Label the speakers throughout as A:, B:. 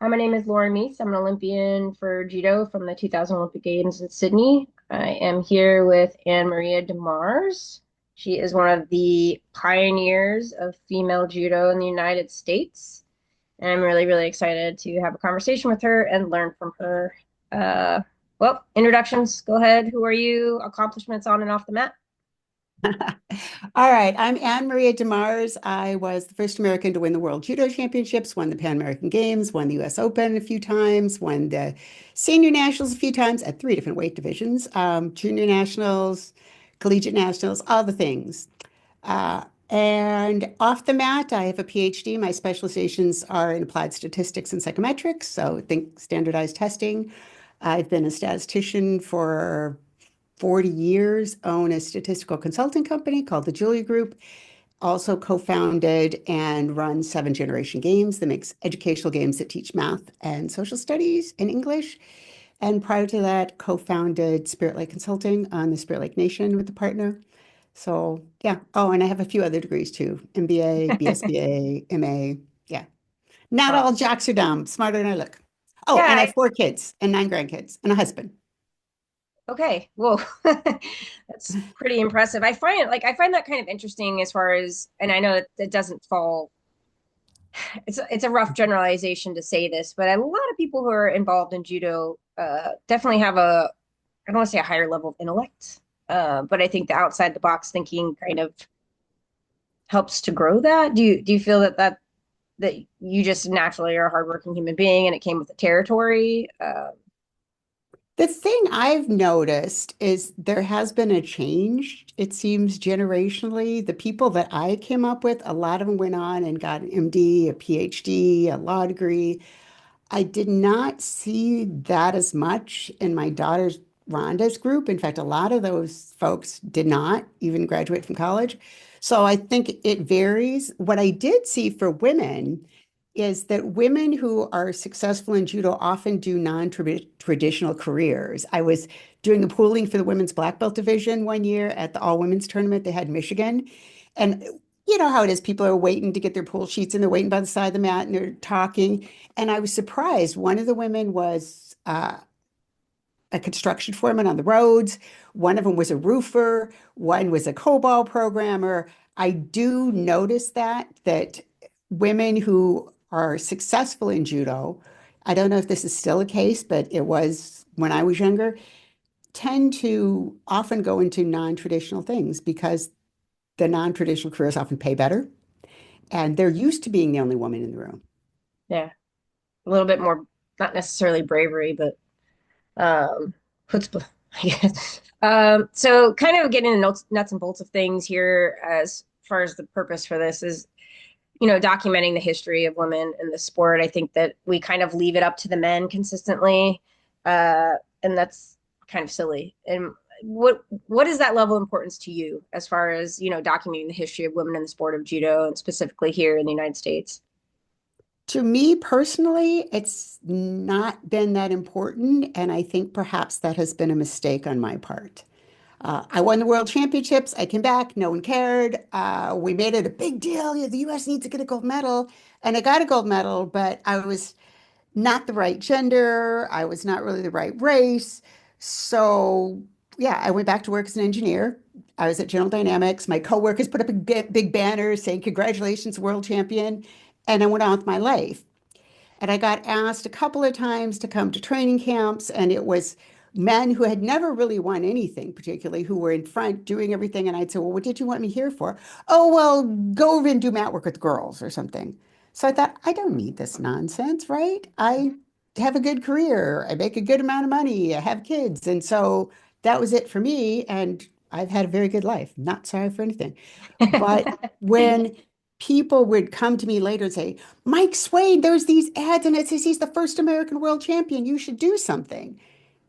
A: My name is Lauren Meese. I'm an Olympian for Judo from the 2000 Olympic Games in Sydney. I am here with AnnMaria De Mars. She is one of the pioneers of female judo in the United States. And I'm really, really excited to have a conversation with her and learn from her. Uh, Introductions. Go ahead. Who are you? Accomplishments on and off the mat?
B: All right, I'm AnnMaria De Mars. I was the first American to win the World Judo Championships, won the Pan American Games, won the US Open a few times, won the Senior Nationals a few times at three different weight divisions, Junior Nationals, Collegiate Nationals, all the things. And off the mat, I have a PhD. My specializations are in applied statistics and psychometrics, so think standardized testing. I've been a statistician for 40 years, own a statistical consulting company called the Julia Group, also co-founded and run Seven Generation Games that makes educational games that teach math and social studies and English. And prior to that, co-founded Spirit Lake Consulting on the Spirit Lake Nation with a partner. So yeah. Oh, and I have a few other degrees too. MBA, BSBA, MA. Yeah. Not all
A: Awesome.
B: jocks are dumb, smarter than I look. Oh, and I
A: Yeah,
B: have four kids and nine grandkids and a husband.
A: Okay, whoa, that's pretty impressive. I find that kind of interesting as far as, and I know that it doesn't fall. It's a rough generalization to say this, but a lot of people who are involved in judo definitely have I don't want to say a higher level of intellect, but I think the outside the box thinking kind of helps to grow that. Do you feel that you just naturally are a hardworking human being and it came with the territory?
B: The thing I've noticed is there has been a change, it seems, generationally. The people that I came up with, a lot of them went on and got an MD, a PhD, a law degree. I did not see that as much in my daughter's Rhonda's group. In fact, a lot of those folks did not even graduate from college. So I think it varies. What I did see for women is that women who are successful in judo often do non-traditional careers. I was doing the pooling for the women's black belt division one year at the all women's tournament they had in Michigan. And you know how it is, people are waiting to get their pool sheets and they're waiting by the side of the mat and they're talking. And I was surprised. One of the women was a construction foreman on the roads. One of them was a roofer. One was a COBOL programmer. I do notice that women who are successful in judo, I don't know if this is still a case, but it was when I was younger, tend to often go into non-traditional things because the non-traditional careers often pay better, and they're used to being the only woman in the room.
A: Yeah, a little bit more, not necessarily bravery, but chutzpah, I guess. So kind of getting the nuts and bolts of things here as far as the purpose for this is, documenting the history of women in the sport. I think that we kind of leave it up to the men consistently, uh, and that's kind of silly. And what is that level of importance to you as far as, documenting the history of women in the sport of judo and specifically here in the United States?
B: To me personally, it's not been that important, and I think perhaps that has been a mistake on my part. I won the world championships. I came back. No one cared. We made it a big deal. Yeah, the US needs to get a gold medal. And I got a gold medal, but I was not the right gender. I was not really the right race. So, yeah, I went back to work as an engineer. I was at General Dynamics. My coworkers put up a big banner saying, "Congratulations, world champion." And I went on with my life. And I got asked a couple of times to come to training camps, and it was men who had never really won anything, particularly who were in front doing everything. And I'd say, "Well, what did you want me here for?" "Oh, well, go over and do mat work with girls or something." So I thought, I don't need this nonsense, right? I have a good career. I make a good amount of money. I have kids. And so that was it for me. And I've had a very good life. Not sorry for anything. But when people would come to me later and say, "Mike Swain, there's these ads and it says he's the first American world champion. You should do something."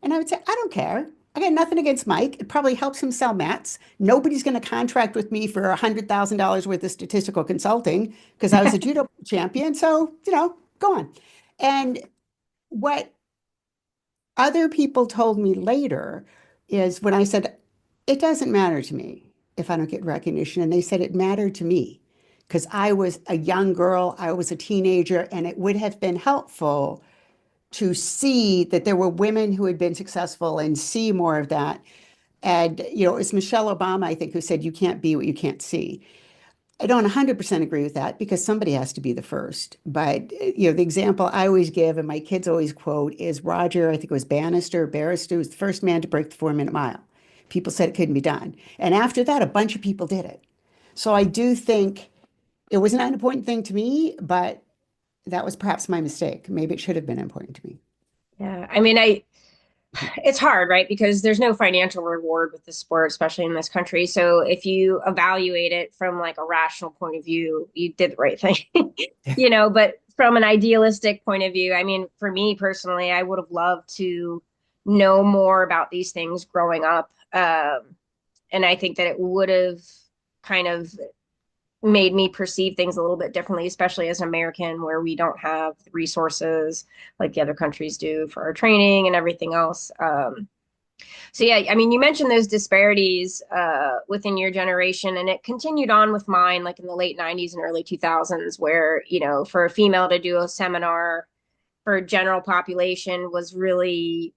B: And I would say, I don't care. I got nothing against Mike. It probably helps him sell mats. Nobody's going to contract with me for $100,000 worth of statistical consulting because I was a judo champion. So, go on. And what other people told me later is when I said, it doesn't matter to me if I don't get recognition. And they said it mattered to me because I was a young girl, I was a teenager, and it would have been helpful to see that there were women who had been successful and see more of that. And, it was Michelle Obama, I think, who said, you can't be what you can't see. I don't 100% agree with that because somebody has to be the first. But, the example I always give and my kids always quote is Roger, I think it was Barrister was the first man to break the 4 minute mile. People said it couldn't be done. And after that, a bunch of people did it. So I do think it was not an important thing to me, but that was perhaps my mistake. Maybe it should have been important to me.
A: Yeah. I mean, it's hard, right? Because there's no financial reward with the sport, especially in this country. So if you evaluate it from like a rational point of view, you did the right thing, but from an idealistic point of view, I mean, for me personally, I would have loved to know more about these things growing up. And I think that it would have kind of made me perceive things a little bit differently, especially as an American, where we don't have the resources like the other countries do for our training and everything else. So yeah, I mean, you mentioned those disparities within your generation, and it continued on with mine, like in the late '90s and early 2000s, where for a female to do a seminar for general population was really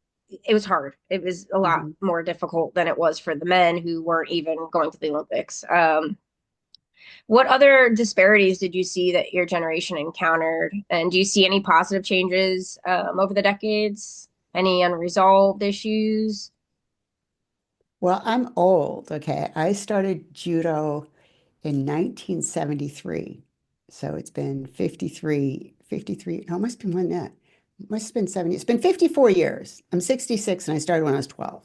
A: it was hard. It was a lot
B: Mhm.
A: more difficult than it was for the men who weren't even going to the Olympics. What other disparities did you see that your generation encountered? And do you see any positive changes over the decades? Any unresolved issues?
B: Well, I'm old. Okay. I started judo in 1973. So it's been 53, no, it must have been more than that. It must have been 70. It's been 54 years. I'm 66 and I started when I was 12.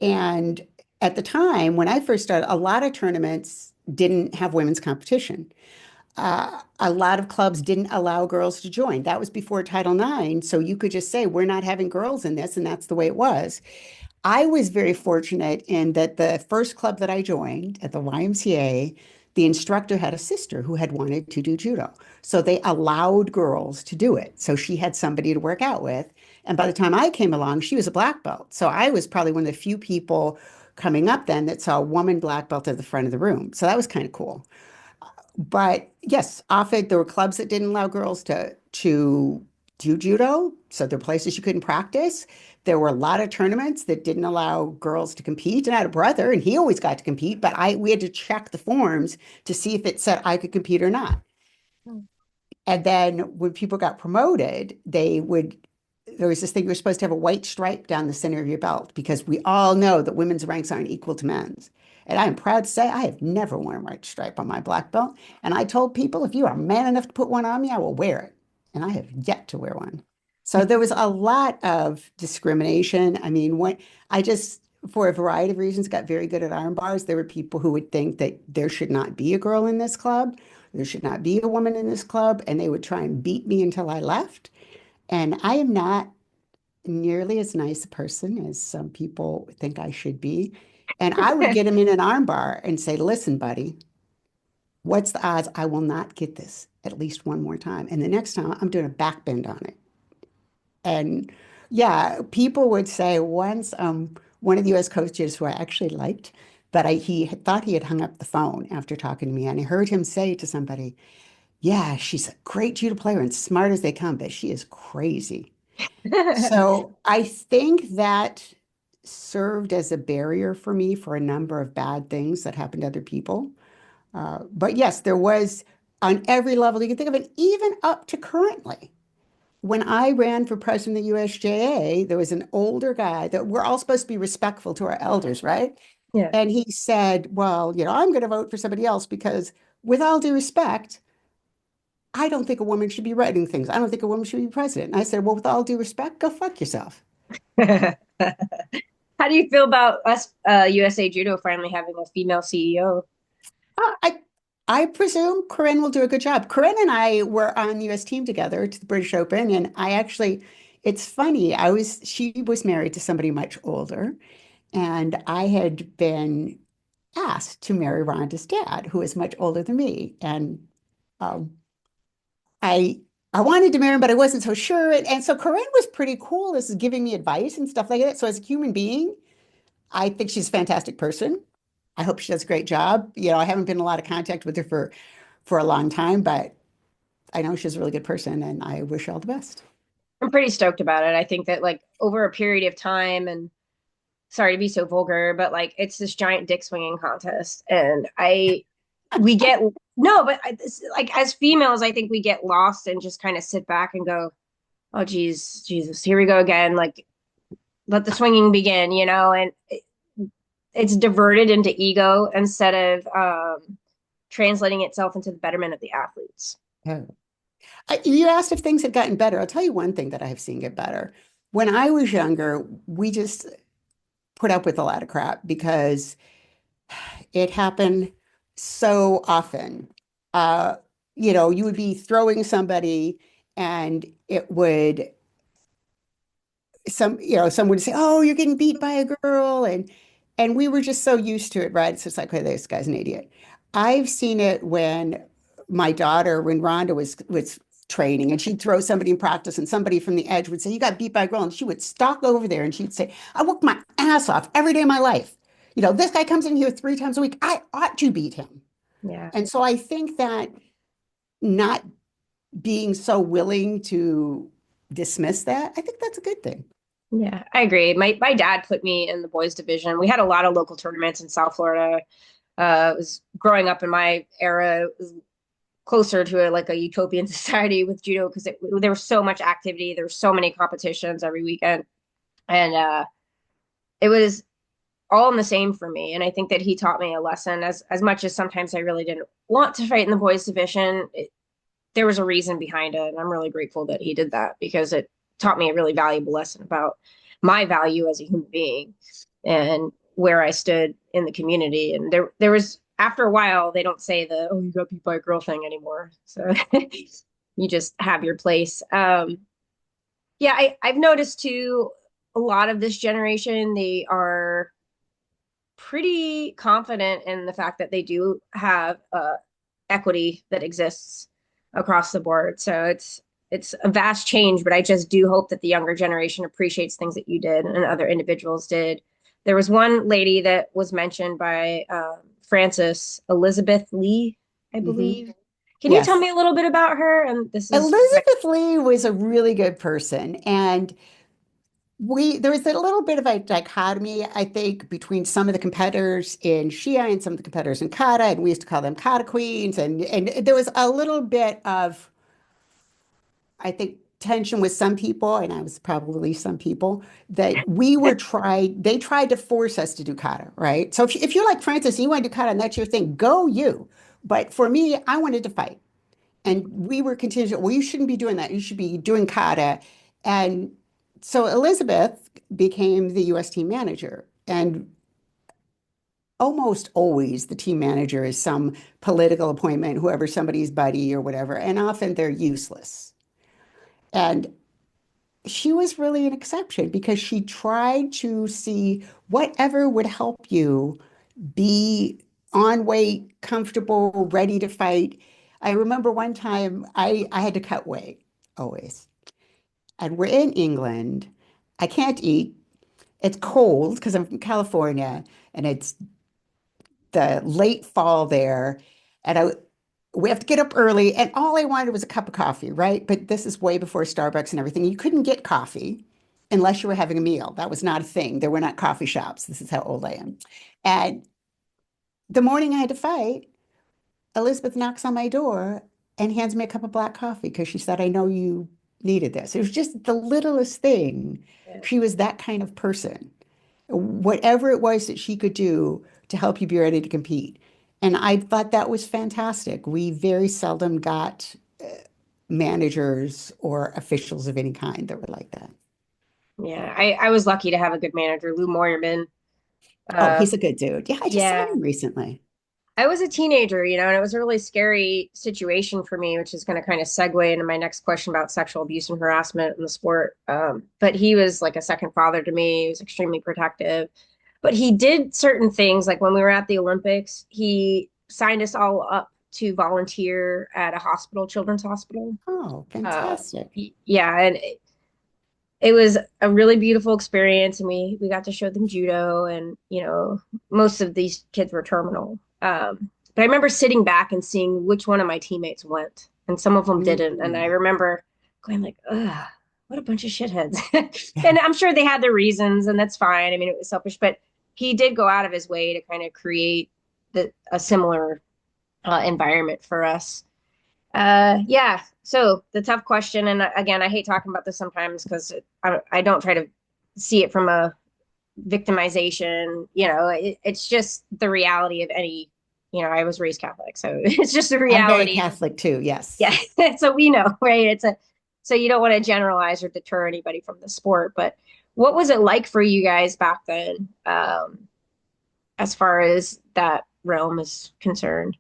B: And at the time when I first started, a lot of tournaments didn't have women's competition. A lot of clubs didn't allow girls to join. That was before Title IX. So you could just say, we're not having girls in this, and that's the way it was. I was very fortunate in that the first club that I joined at the YMCA, the instructor had a sister who had wanted to do judo. So they allowed girls to do it. So she had somebody to work out with. And by the time I came along, she was a black belt. So I was probably one of the few people coming up then that saw a woman black belt at the front of the room. So that was kind of cool. But yes, often there were clubs that didn't allow girls to do judo, so there were places you couldn't practice. There were a lot of tournaments that didn't allow girls to compete. And I had a brother, and he always got to compete, but I we had to check the forms to see if it said I could compete or not. And then when people got promoted, there was this thing, you're supposed to have a white stripe down the center of your belt because we all know that women's ranks aren't equal to men's. And I'm proud to say I have never worn a white stripe on my black belt. And I told people, if you are man enough to put one on me, I will wear it. And I have yet to wear one. So there was a lot of discrimination. I mean, for a variety of reasons, got very good at arm bars. There were people who would think that there should not be a girl in this club. There should not be a woman in this club. And they would try and beat me until I left. And I am not nearly as nice a person as some people think I should be. And I would get him in an armbar and say, listen, buddy, what's the odds I will not get this at least one more time? And the next time I'm doing a back bend on it. And yeah, people would say once one of the US coaches who I actually liked, but he had thought he had hung up the phone after talking to me. And I heard him say to somebody, yeah, she's a great judo player and smart as they come, but she is crazy. So I think that served as a barrier for me for a number of bad things that happened to other people. But yes, there was on every level you can think of it, even up to currently. When I ran for president of the USJA, there was an older guy that we're all supposed to be respectful to our elders, right?
A: Yeah.
B: And he said, well, I'm going to vote for somebody else because, with all due respect, I don't think a woman should be writing things. I don't think a woman should be president. And I said, well, with all due respect, go fuck yourself.
A: How do you feel about us, USA Judo, finally having a female CEO?
B: Uh, I I presume Corinne will do a good job. Corinne and I were on the US team together to the British Open, and it's funny. She was married to somebody much older, and I had been asked to marry Rhonda's dad, who is much older than me, and um, I I wanted to marry him, but I wasn't so sure. And so Corinne was pretty cool as giving me advice and stuff like that. So as a human being, I think she's a fantastic person. I hope she does a great job. I haven't been in a lot of contact with her for a long time, but I know she's a really good person and I wish her all the best.
A: I'm pretty stoked about it. I think that like over a period of time, and sorry to be so vulgar, but like it's this giant dick swinging contest, and we get no, but like as females, I think we get lost and just kind of sit back and go, oh geez, Jesus, here we go again. Like let the swinging begin, and it's diverted into ego instead of translating itself into the betterment of the athletes.
B: Yeah. You asked if things had gotten better. I'll tell you one thing that I have seen get better. When I was younger, we just put up with a lot of crap because it happened so often. Uh, you would be throwing somebody and it would someone would say, "Oh, you're getting beat by a girl," and we were just so used to it, right? So it's like, "Okay, this guy's an idiot." I've seen it when my daughter, when Rhonda was training, and she'd throw somebody in practice, and somebody from the edge would say, "You got beat by a girl," and she would stalk over there and she'd say, "I worked my ass off every day of my life. This guy comes in here 3 times a week. I ought to beat him."
A: Yeah.
B: And so I think that not being so willing to dismiss that, I think that's a good thing.
A: Yeah, I agree. My dad put me in the boys division. We had a lot of local tournaments in South Florida. It was growing up in my era, it was closer to like a utopian society with judo because there was so much activity. There were so many competitions every weekend, and it was all in the same for me. And I think that he taught me a lesson as much as sometimes I really didn't want to fight in the boys division. There was a reason behind it, and I'm really grateful that he did that because it taught me a really valuable lesson about my value as a human being and where I stood in the community. And there was after a while they don't say the oh you got beat by a girl thing anymore. So you just have your place. Yeah, I've noticed too a lot of this generation, they are pretty confident in the fact that they do have equity that exists across the board. So it's a vast change, but I just do hope that the younger generation appreciates things that you did and other individuals did. There was one lady that was mentioned by Francis Elizabeth Lee, I
B: Hmm.
A: believe. Can you tell
B: Yes.
A: me a little bit about her? And this is
B: Elizabeth Lee was a really good person. And there was a little bit of a dichotomy, I think, between some of the competitors in Shia and some of the competitors in Kata, and we used to call them Kata queens. And there was a little bit of, I think, tension with some people, and I was probably some people, that they tried to force us to do Kata, right? So if you're like Francis and you want to do Kata and that's your thing, go you. But for me, I wanted to fight. And we were contingent, well, you shouldn't be doing that. You should be doing kata. And so Elizabeth became the US team manager. And almost always the team manager is some political appointment, whoever somebody's buddy or whatever. And often they're useless. And she was really an exception because she tried to see whatever would help you be on weight, comfortable, ready to fight. I remember one time I had to cut weight always. And we're in England. I can't eat. It's cold because I'm from California and it's the late fall there. And we have to get up early. And all I wanted was a cup of coffee, right? But this is way before Starbucks and everything. You couldn't get coffee unless you were having a meal. That was not a thing. There were not coffee shops. This is how old I am. And the morning I had to fight, Elizabeth knocks on my door and hands me a cup of black coffee because she said, "I know you needed this." It was just the littlest thing. She was that kind of person. Whatever it was that she could do to help you be ready to compete. And I thought that was fantastic. We very seldom got managers or officials of any kind that were like that.
A: yeah, I was lucky to have a good manager, Lou Moyerman.
B: Oh,
A: Uh,
B: he's a good dude. Yeah, I just saw
A: yeah,
B: him recently.
A: I was a teenager, and it was a really scary situation for me, which is going to kind of segue into my next question about sexual abuse and harassment in the sport. But he was like a second father to me. He was extremely protective. But he did certain things, like when we were at the Olympics, he signed us all up to volunteer at a hospital, children's hospital.
B: Oh,
A: Uh,
B: fantastic.
A: yeah, and it was a really beautiful experience, and we got to show them judo, and most of these kids were terminal. but I remember sitting back and seeing which one of my teammates went, and some of them didn't. And I
B: Mm.
A: remember going like, ugh, what a bunch of shitheads. And I'm sure they had their reasons, and that's fine. I mean, it was selfish, but he did go out of his way to kind of create a similar environment for us. Yeah. So the tough question, and again, I hate talking about this sometimes because I don't try to see it from a victimization. It's just the reality of any. I was raised Catholic, so it's just the
B: I'm very
A: reality.
B: Catholic too, yes.
A: Yeah. So we know, right? So you don't want to generalize or deter anybody from the sport, but what was it like for you guys back then, as far as that realm is concerned?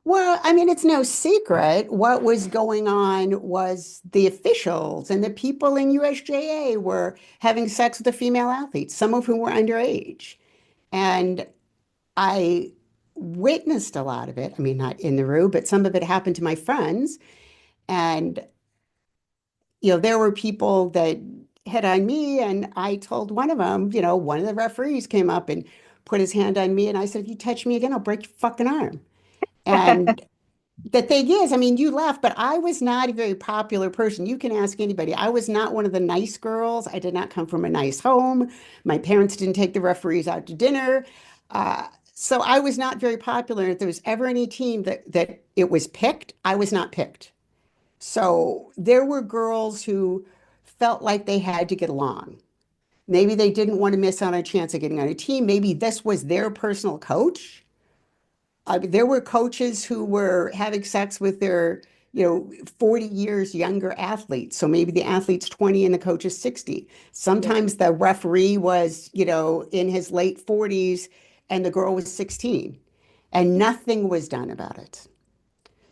B: Well, I mean, it's no secret. What was going on was the officials and the people in USJA were having sex with the female athletes, some of whom were underage. And I witnessed a lot of it. I mean, not in the room, but some of it happened to my friends. And, there were people that hit on me, and I told one of them, one of the referees came up and put his hand on me, and I said, if you touch me again, I'll break your fucking arm. And the thing is, I mean, you laugh, but I was not a very popular person. You can ask anybody. I was not one of the nice girls. I did not come from a nice home. My parents didn't take the referees out to dinner. So I was not very popular. If there was ever any team that it was picked, I was not picked. So there were girls who felt like they had to get along. Maybe they didn't want to miss out on a chance of getting on a team. Maybe this was their personal coach. There were coaches who were having sex with their, 40 years younger athletes. So maybe the athlete's 20 and the coach is 60.
A: Yeah.
B: Sometimes the referee was, in his late 40s and the girl was 16 and nothing was done about it.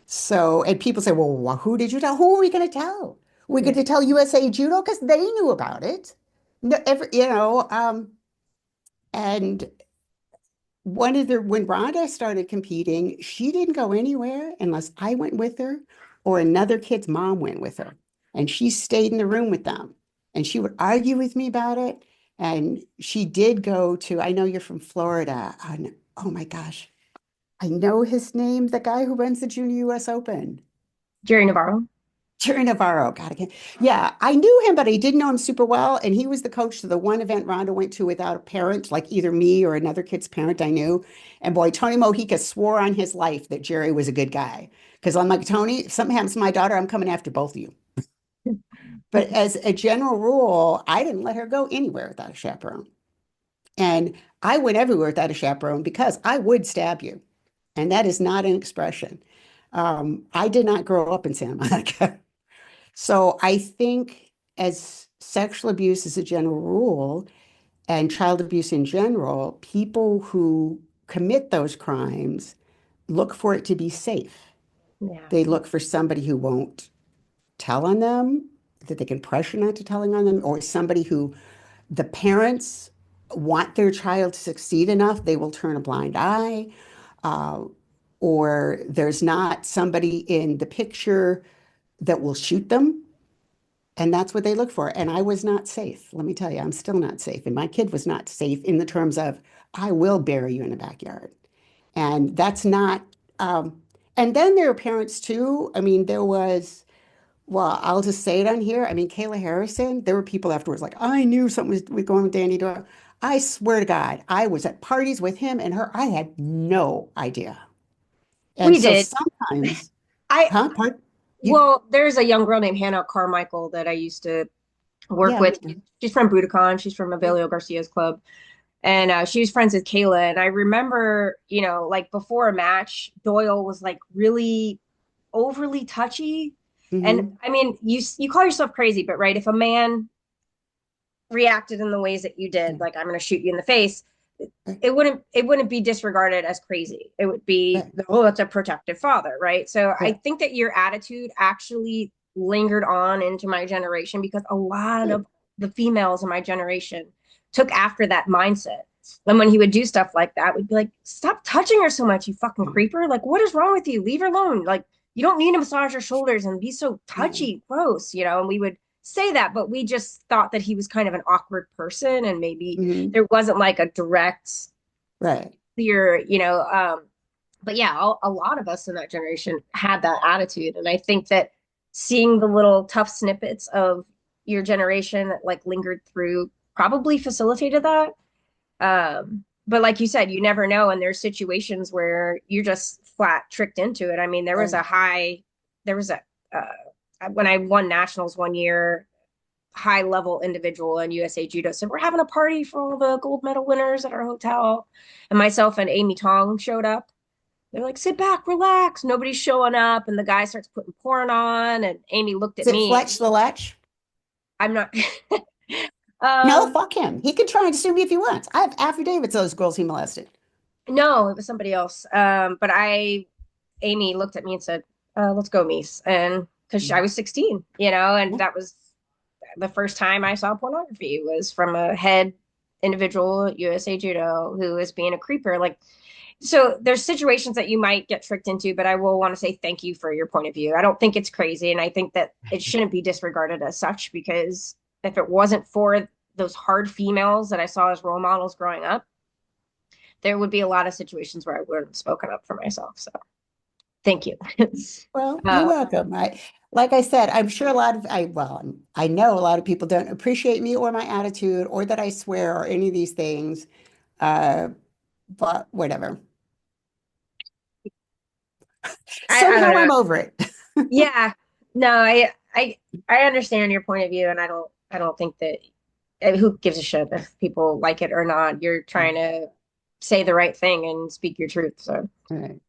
B: So, and people say, well, who did you tell? Who are we going to tell? We
A: Yeah.
B: going to tell USA Judo because they knew about it. No, and when Rhonda started competing, she didn't go anywhere unless I went with her or another kid's mom went with her. And she stayed in the room with them. And she would argue with me about it. And she did go to, I know you're from Florida. And, oh my gosh, I know his name, the guy who runs the Junior US Open.
A: Jerry Navarro.
B: Jerry Navarro, God, again. Yeah, I knew him, but I didn't know him super well. And he was the coach to the one event Rhonda went to without a parent, like either me or another kid's parent I knew. And boy, Tony Mojica swore on his life that Jerry was a good guy. Because I'm like, Tony, if something happens to my daughter, I'm coming after both of you. But as a general rule, I didn't let her go anywhere without a chaperone. And I went everywhere without a chaperone because I would stab you. And that is not an expression. I did not grow up in Santa Monica. So I think as sexual abuse is a general rule and child abuse in general, people who commit those crimes look for it to be safe.
A: Yeah.
B: They look for somebody who won't tell on them, that they can pressure not to telling on them, or somebody who the parents want their child to succeed enough, they will turn a blind eye. Uh, or there's not somebody in the picture that will shoot them. And that's what they look for. And I was not safe. Let me tell you, I'm still not safe. And my kid was not safe in the terms of, I will bury you in the backyard. And that's not, and then there are parents too. I mean, there was, well, I'll just say it on here. I mean, Kayla Harrison, there were people afterwards like, I knew something was going with Danny Doyle. I swear to God, I was at parties with him and her. I had no idea. And
A: We
B: so
A: did.
B: sometimes,
A: I
B: huh? Pardon? You,
A: Well, there's a young girl named Hannah Carmichael that I used to work
B: yeah,
A: with. She's from Budokan. She's from
B: yeah.
A: Abelio Garcia's club. And she was friends with Kayla. And I remember, like before a match, Doyle was like really overly touchy. And
B: Hmm.
A: I mean, you call yourself crazy, but right, if a man reacted in the ways that you did,
B: Yeah.
A: like I'm going to shoot you in the face,
B: Right,
A: it wouldn't be disregarded as crazy. It would be,
B: right,
A: oh, that's a protective father, right? So I
B: right.
A: think that your attitude actually lingered on into my generation because a lot
B: Good.
A: of the females in my generation took after that mindset. And when he would do stuff like that, we'd be like, stop touching her so much, you fucking
B: Mm,
A: creeper. Like, what is wrong with you? Leave her alone. Like, you don't need to massage her shoulders and be so
B: yeah.
A: touchy, gross. And we would say that, but we just thought that he was kind of an awkward person and maybe
B: Hmm.
A: there wasn't like a direct
B: Right.
A: clear, But yeah, a lot of us in that generation had that attitude. And I think that seeing the little tough snippets of your generation that like lingered through probably facilitated that. But like you said, you never know. And there's situations where you're just flat tricked into it. I mean,
B: Right.
A: there was a, when I won nationals one year, high level individual in USA Judo said, we're having a party for all the gold medal winners at our hotel. And myself and Amy Tong showed up. They're like, sit back, relax. Nobody's showing up. And the guy starts putting porn on. And Amy looked
B: Is
A: at
B: it
A: me.
B: Fletch the Lech?
A: I'm not.
B: No,
A: um,
B: fuck him. He can try and sue me if he wants. I have affidavits of those girls he molested.
A: no, it was somebody else. But Amy looked at me and said, let's go, Mies. And because I
B: Mhm.
A: was 16, you know, and
B: Yeah.
A: that was the first time I saw pornography was from a head individual at USA Judo who was being a creeper. Like, so there's situations that you might get tricked into, but I will want to say thank you for your point of view. I don't think it's crazy, and I think that it shouldn't be disregarded as such because if it wasn't for those hard females that I saw as role models growing up, there would be a lot of situations where I wouldn't have spoken up for myself. So thank you.
B: Well, you're
A: uh,
B: welcome. Like I said, I'm sure a lot of, I know a lot of people don't appreciate me or my attitude or that I swear or any of these things. Uh, but whatever.
A: I don't
B: Somehow
A: know.
B: I'm over it.
A: Yeah, no, I understand your point of view, and I don't think that who gives a shit if people like it or not. You're trying to say the right thing and speak your truth. So,
B: Right.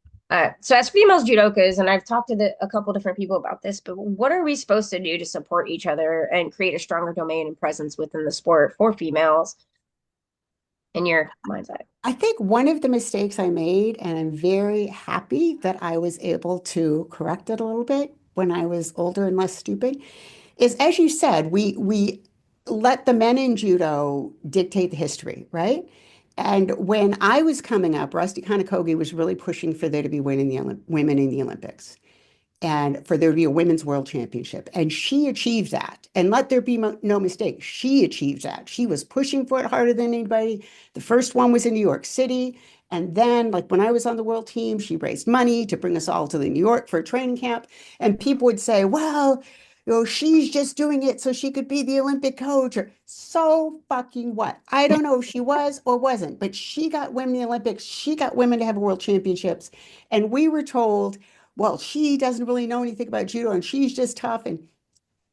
A: so as females judokas, and I've talked to a couple different people about this, but what are we supposed to do to support each other and create a stronger domain and presence within the sport for females in your mind's eye?
B: I think one of the mistakes I made, and I'm very happy that I was able to correct it a little bit when I was older and less stupid, is as you said, we let the men in judo dictate the history, right? And when I was coming up, Rusty Kanakogi was really pushing for there to be women in the Olympics and for there to be a women's world championship. And she achieved that. And let there be no mistake, she achieved that. She was pushing for it harder than anybody. The first one was in New York City. And then, like when I was on the world team, she raised money to bring us all to the New York for a training camp. And people would say, well, she's just doing it so she could be the Olympic coach. Or so fucking what? I don't know if she was or wasn't, but she got women in the Olympics. She got women to have world championships. And we were told, well, she doesn't really know anything about judo and she's just tough. And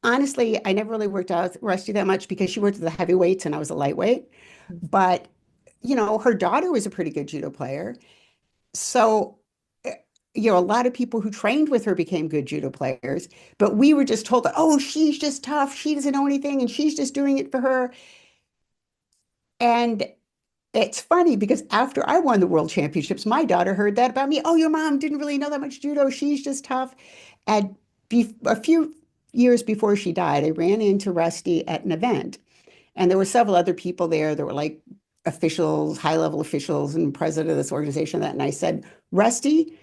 B: honestly, I never really worked out with Rusty that much because she worked with the heavyweights and I was a lightweight. But, her daughter was a pretty good judo player. So, eh, a lot of people who trained with her became good judo players, but we were just told that, oh, she's just tough. She doesn't know anything and she's just doing it for her. And it's funny because after I won the world championships, my daughter heard that about me. Oh, your mom didn't really know that much judo. She's just tough. And a few years before she died, I ran into Rusty at an event, and there were several other people there. There were like officials, high-level officials, and president of this organization. That, and I said, Rusty,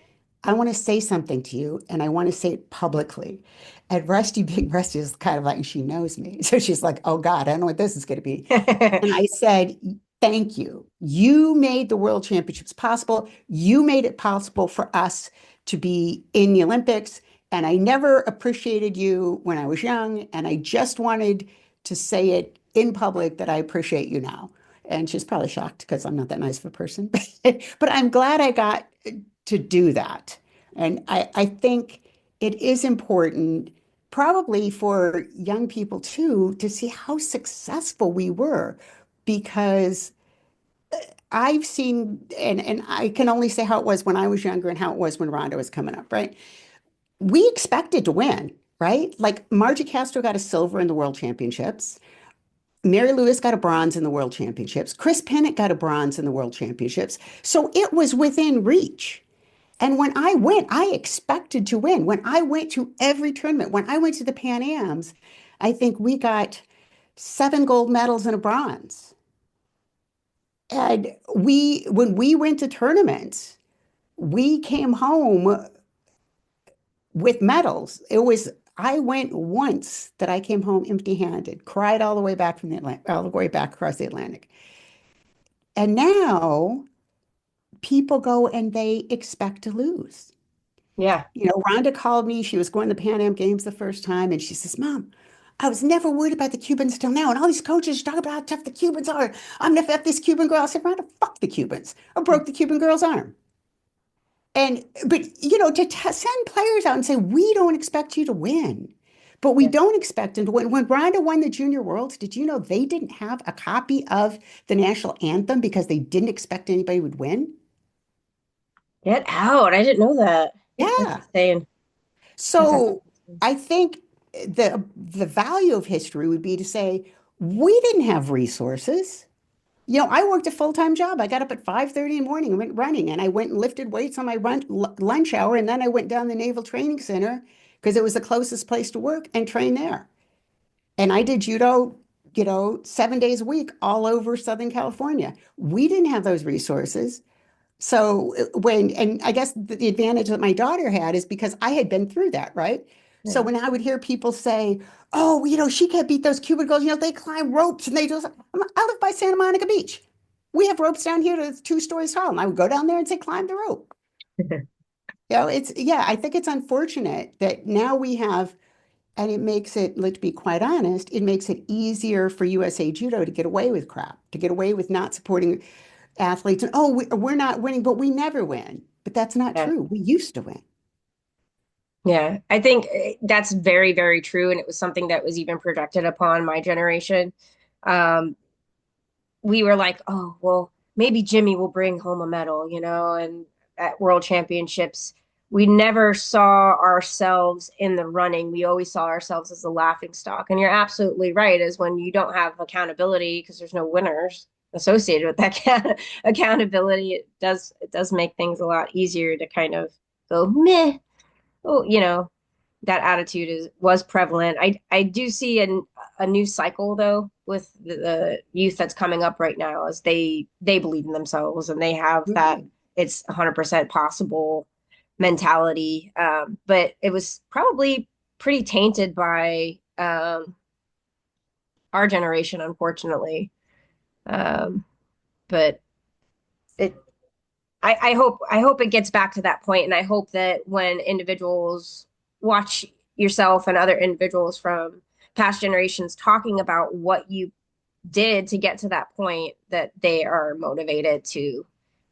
B: I want to say something to you, and I want to say it publicly. And Rusty, being Rusty, is kind of like she knows me, so she's like, "Oh God, I don't know what this is going to be." And I said, thank you. You made the world championships possible. You made it possible for us to be in the Olympics. And I never appreciated you when I was young. And I just wanted to say it in public that I appreciate you now. And she's probably shocked because I'm not that nice of a person. But I'm glad I got to do that. And I think it is important, probably for young people too, to see how successful we were because I've seen, and I can only say how it was when I was younger and how it was when Ronda was coming up, right? We expected to win, right? Like Margie Castro got a silver in the world championships. Mary Lewis got a bronze in the world championships. Chris Pennant got a bronze in the world championships. So it was within reach. And when I went, I expected to win. When I went to every tournament, when I went to the Pan Ams, I think we got 7 gold medals and a bronze. And when we went to tournaments, we came home with medals. I went once that I came home empty-handed, cried all the way back from the Atlantic, all the way back across the Atlantic. And now people go and they expect to lose.
A: Yeah.
B: You know, Rhonda called me. She was going to the Pan Am Games the first time, and she says, Mom, I was never worried about the Cubans till now. And all these coaches talk about how tough the Cubans are. I'm gonna F this Cuban girl. I said, Rhonda, fuck the Cubans. I broke the Cuban girl's arm. And but you know, to send players out and say, we don't expect you to win. But we
A: Yeah.
B: don't expect them to win. When Rhonda won the Junior Worlds, did you know they didn't have a copy of the national anthem because they didn't expect anybody would win?
A: Get out. I didn't know that. That's
B: Yeah.
A: insane. That's actually
B: So
A: insane.
B: I think the value of history would be to say we didn't have resources. You know, I worked a full-time job. I got up at 5:30 in the morning and went running, and I went and lifted weights on my lunch hour, and then I went down the Naval Training Center because it was the closest place to work and train there. And I did judo, you know, 7 days a week all over Southern California. We didn't have those resources. So and I guess the advantage that my daughter had is because I had been through that, right? So
A: Yeah.
B: when I would hear people say, oh, you know, she can't beat those Cuban girls, you know, they climb ropes and they just, I live by Santa Monica Beach. We have ropes down here that's 2 stories tall. And I would go down there and say, climb the rope. You know, yeah, I think it's unfortunate that now we have, and it makes it, let's be quite honest, it makes it easier for USA Judo to get away with crap, to get away with not supporting athletes. And oh, we're not winning, but we never win. But that's not
A: Yeah.
B: true. We used to win.
A: Yeah. I think that's very, very true. And it was something that was even projected upon my generation. Um, we were like, oh, well, maybe Jimmy will bring home a medal, and at World Championships, we never saw ourselves in the running. We always saw ourselves as the laughing stock. And you're absolutely right, is when you don't have accountability because there's no winners associated with that accountability, it does make things a lot easier to kind of go meh. Oh, that attitude was prevalent. I do see a new cycle though with the youth that's coming up right now as they believe in themselves and they have that
B: Mhm.
A: it's 100% possible mentality. But it was probably pretty tainted by our generation, unfortunately. Um, but it I hope it gets back to that point, and I hope that when individuals watch yourself and other individuals from past generations talking about what you did to get to that point, that they are motivated to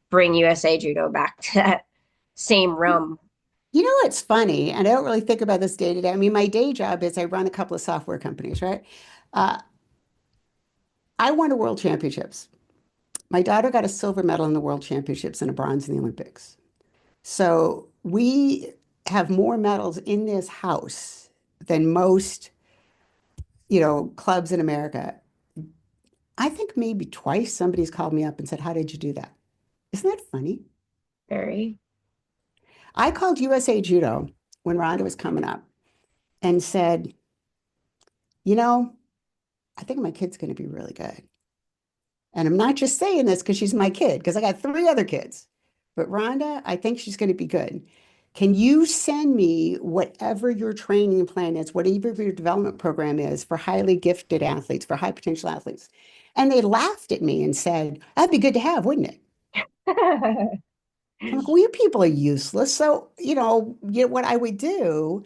A: bring USA Judo back to that same realm.
B: You know, it's funny, and I don't really think about this day to day. I mean, my day job is I run a couple of software companies, right? Uh, I won a world championships. My daughter got a silver medal in the world championships and a bronze in the Olympics. So we have more medals in this house than most, you know, clubs in America. I think maybe twice somebody's called me up and said, how did you do that? Isn't that funny?
A: Very.
B: I called USA Judo when Ronda was coming up and said, you know, I think my kid's going to be really good. And I'm not just saying this because she's my kid, because I got 3 other kids. But Rhonda, I think she's going to be good. Can you send me whatever your training plan is, whatever your development program is for highly gifted athletes, for high potential athletes? And they laughed at me and said, that'd be good to have, wouldn't it? I'm like, well, you people are useless. So, what I would do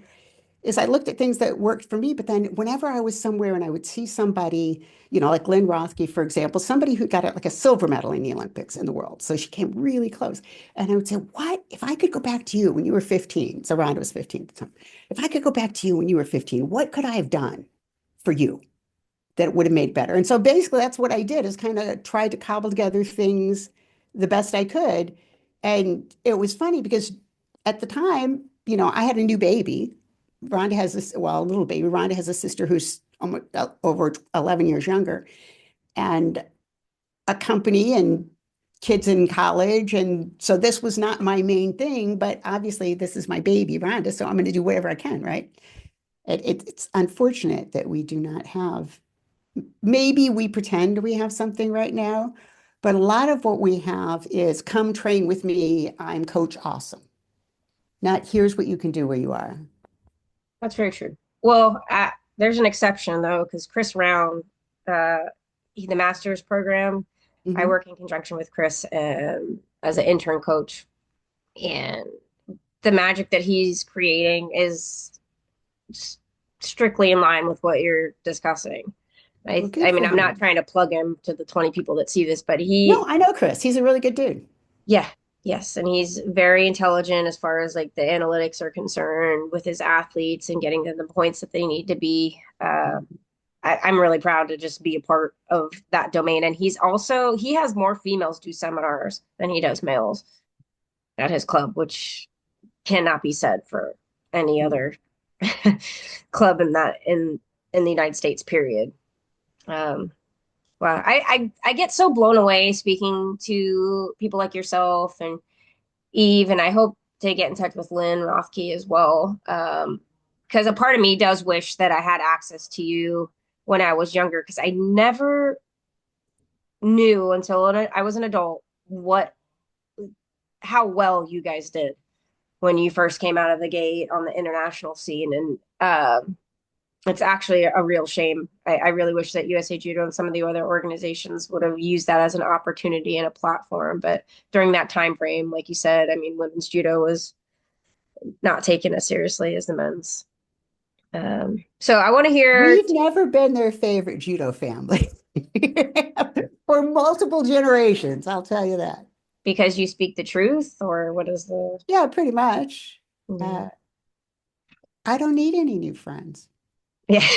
B: is I looked at things that worked for me, but then whenever I was somewhere and I would see somebody, like Lynn Rothke, for example, somebody who got like a silver medal in the Olympics in the world. So she came really close. And I would say, what if I could go back to you when you were 15? So Rhonda was 15 at the time. If I could go back to you when you were 15, what could I have done for you that would have made better? And so basically that's what I did is kind of tried to cobble together things the best I could. And it was funny because at the time, I had a new baby. Rhonda has this, well, a little baby. Rhonda has a sister who's almost over 11 years younger, and a company and kids in college. And so this was not my main thing, but obviously this is my baby, Rhonda. So I'm going to do whatever I can, right? It's unfortunate that we do not have, maybe we pretend we have something right now, but a lot of what we have is come train with me. I'm Coach Awesome. Not here's what you can do where you are.
A: That's very true. Well, there's an exception though, because Chris Round, uh, the master's program. I
B: Hmm.
A: work in conjunction with Chris as an intern coach, and the magic that he's creating is strictly in line with what you're discussing.
B: Well,
A: I
B: good
A: mean,
B: for
A: I'm not
B: him.
A: trying to plug him to the 20 people that see this, but
B: No, I know Chris. He's a really good dude.
A: yeah, yes, and he's very intelligent as far as like the analytics are concerned with his athletes and getting them the points that they need to be. I'm really proud to just be a part of that domain. And he has more females do seminars than he does males at his club, which cannot be said for any
B: Mm.
A: other club in the United States, period. Um, wow, I get so blown away speaking to people like yourself and Eve, and I hope to get in touch with Lynn Rothke as well. Because a part of me does wish that I had access to you when I was younger, because I never knew until I was an adult what how well you guys did when you first came out of the gate on the international scene. And it's actually a real shame. I really wish that USA Judo and some of the other organizations would have used that as an opportunity and a platform. But during that time frame, like you said, I mean, women's judo was not taken as seriously as the men's. So I want to hear
B: We've never been their favorite judo family for multiple generations, I'll tell you that.
A: because you speak the truth, or what is the
B: Yeah, pretty much.
A: yeah.
B: Uh, I don't need any new friends.
A: Yeah.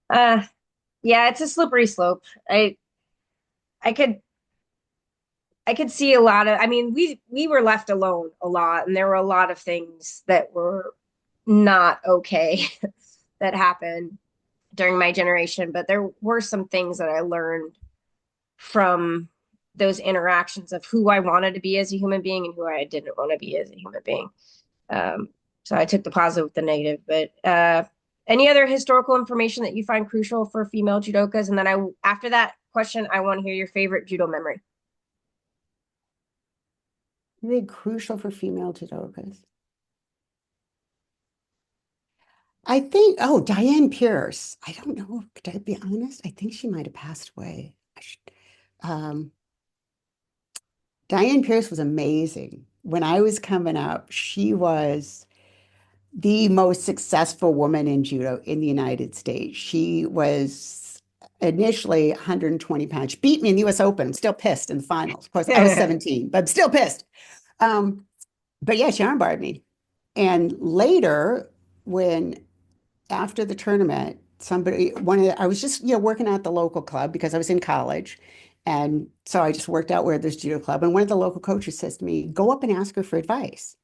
A: uh yeah, it's a slippery slope. I could I could see a lot of, I mean, we were left alone a lot, and there were a lot of things that were not okay that happened during my generation, but there were some things that I learned from those interactions of who I wanted to be as a human being and who I didn't want to be as a human being. Um, so I took the positive with the negative. But any other historical information that you find crucial for female judokas? And then after that question, I want to hear your favorite judo memory.
B: Really crucial for female judokas. I think, oh, Diane Pierce. I don't know. Could I be honest? I think she might have passed away. Um, Diane Pierce was amazing. When I was coming up, she was the most successful woman in judo in the United States. She was initially 120 pounds. She beat me in the US Open. I'm still pissed in the finals. Of course, I was 17, but I'm still pissed. Um, but yeah, she armbarred me. And later, when after the tournament, I was just, working at the local club because I was in college. And so I just worked out where there's judo club. And one of the local coaches says to me, go up and ask her for advice.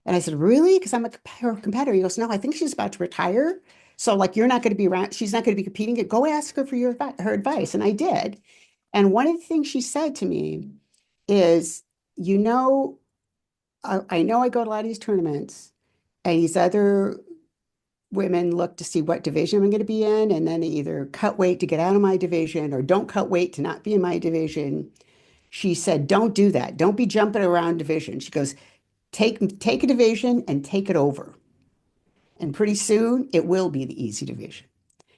B: And I said, really? Because I'm a competitor. He goes, no, I think she's about to retire. So like, you're not going to be around. She's not going to be competing. Go ask her for her advice. And I did. And one of the things she said to me is, you know, I know I go to a lot of these tournaments and these other women look to see what division I'm going to be in, and then they either cut weight to get out of my division or don't cut weight to not be in my division. She said, don't do that. Don't be jumping around division. She goes, take a division and take it over. And pretty soon it will be the easy division.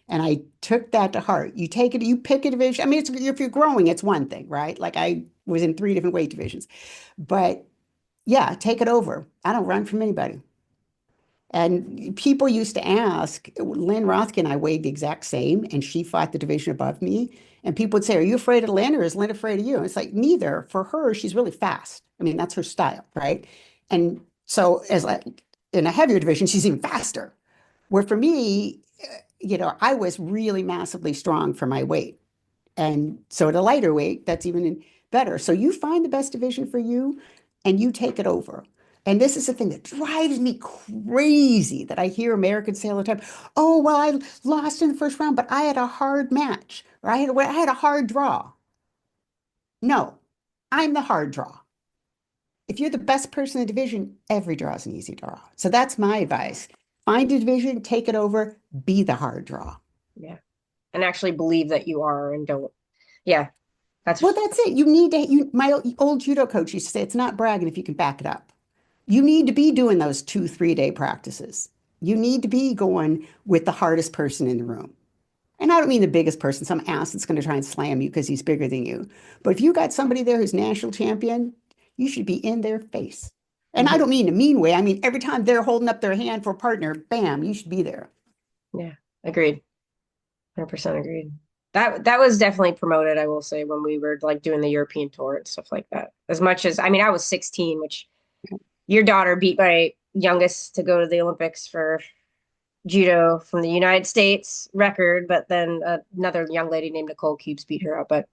B: And I took that to heart. You take it, you pick a division. I mean, if you're growing, it's one thing, right? Like I was in three different weight divisions. But yeah, take it over. I don't run from anybody. And people used to ask, Lynn Rothke and I weighed the exact same, and she fought the division above me. And people would say, are you afraid of Lynn or is Lynn afraid of you? And it's like, neither. For her, she's really fast. I mean, that's her style, right? And so, as like in a heavier division, she's even faster. Where for me, I was really massively strong for my weight. And so at a lighter weight, that's even better. So you find the best division for you and you take it over. And this is the thing that drives me crazy that I hear Americans say all the time. Oh, well, I lost in the first round, but I had a hard match, or I had a hard draw. No, I'm the hard draw. If you're the best person in the division, every draw is an easy draw. So that's my advice. Find a division, take it over, be the hard draw.
A: Yeah. And actually believe that you are and don't. Yeah.
B: Well,
A: That's
B: that's it. You need to, my old judo coach used to say, it's not bragging if you can back it up. You need to be doing those 2, 3 day practices. You need to be going with the hardest person in the room. And I don't mean the biggest person, some ass that's going to try and slam you because he's bigger than you. But if you got somebody there who's national champion, you should be in their face. And I
A: Hmm.
B: don't mean a mean way. I mean, every time they're holding up their hand for a partner, bam, you should be there.
A: Yeah, agreed. 100% agreed. That was definitely promoted, I will say, when we were like doing the European tour and stuff like that. As much as I mean, I was 16, which your daughter beat my youngest to go to the Olympics for judo from the United States record, but then another young lady named Nicole Cubes beat her up. But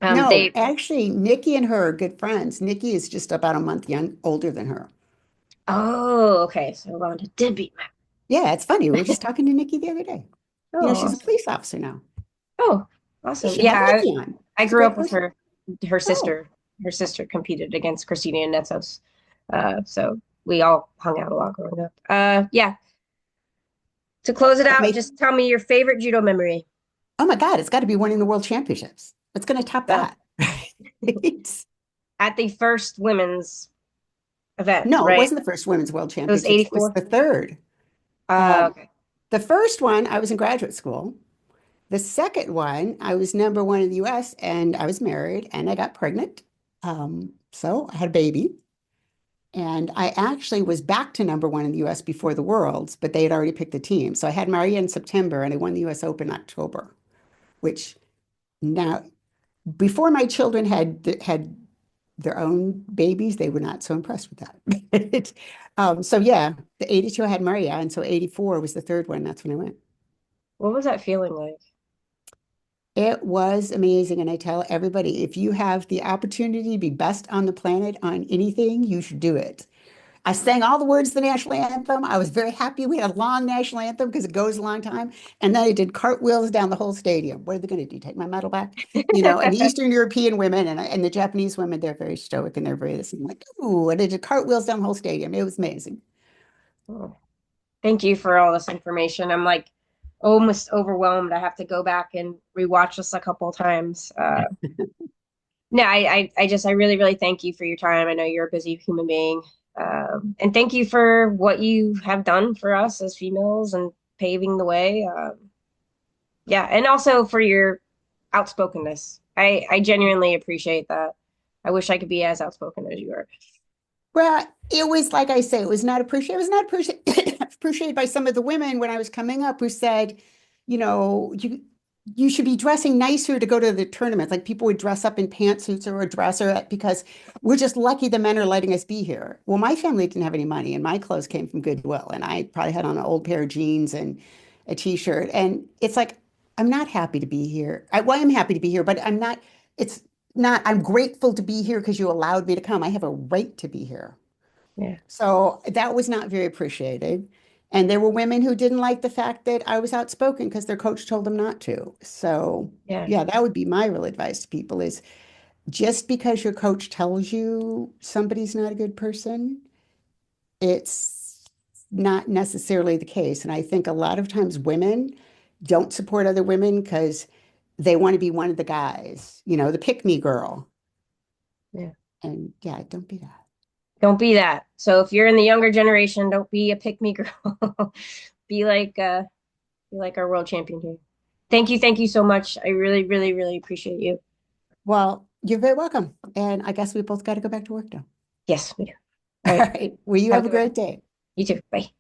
B: No,
A: they
B: actually, Nikki and her are good friends. Nikki is just about a month older than her.
A: oh, okay. So Rhonda did beat
B: Yeah, it's funny. We were
A: my.
B: just talking to Nikki the other day.
A: Oh,
B: You know, she's a
A: awesome.
B: police officer now.
A: Oh,
B: You
A: awesome.
B: should have
A: Yeah,
B: Nikki on.
A: I
B: She's a
A: grew
B: great
A: up with
B: person.
A: her. Her
B: Oh,
A: sister, her sister competed against Christina and Netzos. So we all hung out a lot growing up. Yeah. To close it
B: but
A: out,
B: my,
A: just tell me your favorite judo memory.
B: oh my God, it's got to be winning the world championships. What's going to top
A: Uh,
B: that? Right?
A: at the first women's event,
B: No, it
A: right?
B: wasn't the first women's world
A: It was
B: championships. It was
A: 84.
B: the third. Um,
A: Okay.
B: the first one, I was in graduate school. The second one, I was number one in the US and I was married and I got pregnant. So I had a baby. And I actually was back to number one in the US before the Worlds, but they had already picked the team. So I had Maria in September and I won the US Open in October, which now, before my children had their own babies, they were not so impressed with that. So yeah, the 82 I had Maria, and so 84 was the third one. That's when I went.
A: What was that feeling like?
B: It was amazing. And I tell everybody, if you have the opportunity to be best on the planet on anything, you should do it. I sang all the words of the national anthem. I was very happy. We had a long national anthem because it goes a long time. And then I did cartwheels down the whole stadium. What are they going to do? Take my medal back? You know, and the Eastern European women and the Japanese women, they're very stoic and they're very this. I'm like, ooh, and I did cartwheels down the whole stadium. It was amazing.
A: Oh, thank you for all this information. I'm like almost overwhelmed. I have to go back and rewatch this a couple times. No, I really, really thank you for your time. I know you're a busy human being. And thank you for what you have done for us as females and paving the way. Yeah, and also for your outspokenness. I genuinely appreciate that. I wish I could be as outspoken as you are.
B: Well, it was like I say, it was not appreciated. It was not appreciated by some of the women when I was coming up who said, you know, you should be dressing nicer to go to the tournament. Like people would dress up in pantsuits or a dress or because we're just lucky the men are letting us be here. Well, my family didn't have any money and my clothes came from Goodwill and I probably had on an old pair of jeans and a t-shirt. And it's like, I'm not happy to be here. Well, I am happy to be here, but I'm not, it's not, I'm grateful to be here because you allowed me to come. I have a right to be here.
A: Yeah,
B: So that was not very appreciated. And there were women who didn't like the fact that I was outspoken because their coach told them not to. So
A: yeah,
B: yeah, that would be my real advice to people is just because your coach tells you somebody's not a good person, it's not necessarily the case. And I think a lot of times women don't support other women because they want to be one of the guys, you know, the pick me girl.
A: yeah.
B: And yeah, don't be that.
A: Don't be that. So if you're in the younger generation, don't be a pick me girl. Be like be like our world champion here. Thank you so much. I really, really, really appreciate you.
B: Well, you're very welcome. And I guess we both got to go back to work now.
A: Yes, we do. All
B: All
A: right.
B: right. Well, you
A: Have a
B: have a
A: good one.
B: great day.
A: You too. Bye.